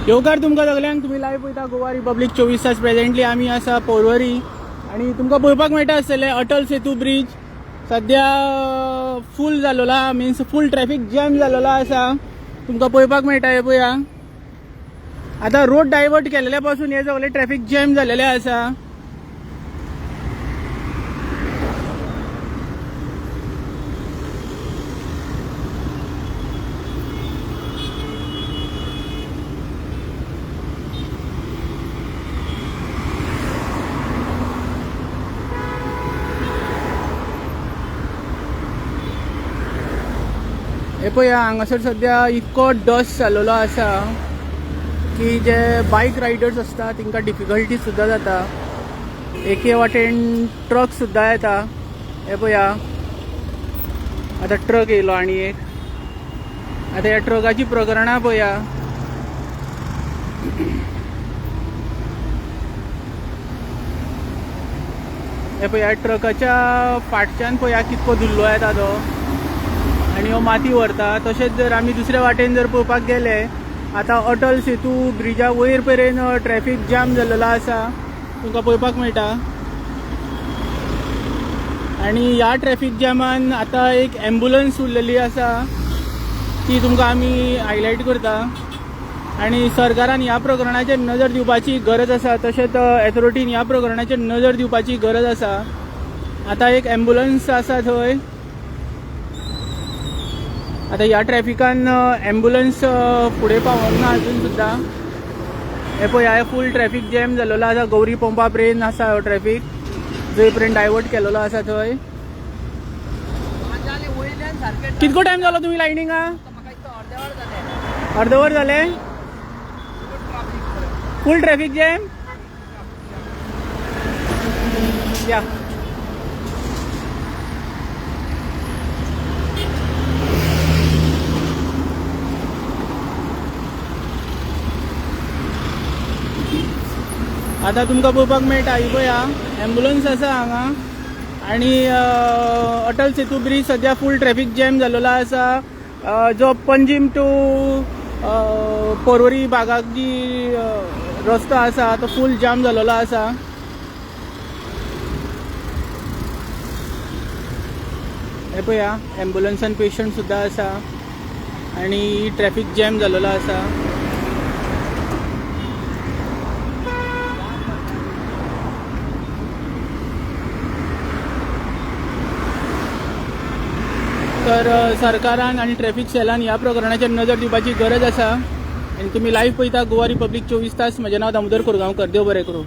येवकार तुमकां सगल्यांक तुम्ही लायव्ह पळयता गोवा रिपब्लीक 24 तास. प्रेझेंटली आमी आसा पोरवरी आणि तुमकां पळोवपाक मेळटा आसतलें अटल सेतू ब्रिज सद्या फूल जाल्लो मिन्स फूल ट्रॅफिक जॅम जाल्लो आसा. तुमकां पळोवपाक मेळटा हे पळया. आतां रोड डायवर्ट केलेल्या पासून हे सगळे ट्रॅफिक जॅम जाल्लेले आसा. हे पळया हांगासर सद्या इतको डस्ट जाल्लो आसा की जे बायक रायडर्स असता तांकां डिफिकल्टी सुद्दां जाता. एके वाटेन ट्रक सुद्दां येता. हे पळया आतां ट्रक येयलो आनी एक. आतां ह्या ट्रकाची प्रकरणां पळया. हे पळया ट्रकाच्या फाटच्यान पळया कितको धुल्लो येता तो आणि हो माती व्हरता. तशेंच जर आमी दुसऱ्या वाटेन जर पळोवपाक गेले आतां अटल सेतू ब्रिजा वयर पर्यंत ट्रॅफिक जाम जाल्लो आसा तुमकां पळोवपाक मेळटा. आणि ह्या ट्रॅफिक जॅमान आतां एक एम्बुलन्स उरलेली आसा ती तुमकां आमी हायलायट करता. आणि सरकारान ह्या प्रकरणाचेर नजर दिवपाची गरज आसा. तशेंच ऑथॉरिटीन ह्या प्रकरणाचेर नजर दिवपाची गरज आसा. आतां एक एम्बुलन्स आसा थंय. आता ह्या ट्रॅफिकान एम्बुलन्स फुडें पावोंक ना अजून सुद्दां. हे पळय ह्या फूल ट्रॅफिक जॅम जाल्लो आसा. गौरी पंपा पर्यंत आसा हो ट्रॅफिक. जंय पर्यंत डायवर्ट केलेलो आसा थंय. कितको टायम जालो तुमी लायनींगा? अर्द वर जाले. फूल ट्रॅफिक जॅम या. आता तुमकां पळोवपाक मेळटा ही पळया एम्बुलन्स आसा हांगा. आणि अटल सेतू ब्रिज सद्या फूल ट्रॅफिक जॅम जाल्लो आसा. जो पंजीम टू पोरवरी भागाक जी रस्तो आसा तो फूल जाम जाल्लो आसा. हे पळया एम्बुलन्सान पेशंट सुद्दां आसा आणि ट्रॅफिक जॅम जाल्लो आसा. तर सरकारान आणि ट्रॅफिक सेलान ह्या प्रकरणाचेर नजर दिवपाची गरज आसा. आणि तुम्ही लायव्ह पळयता गोवा रिपब्लीक 24 तास. म्हजें नांव दामोदर कोरगांवकर. देव बरें करूं.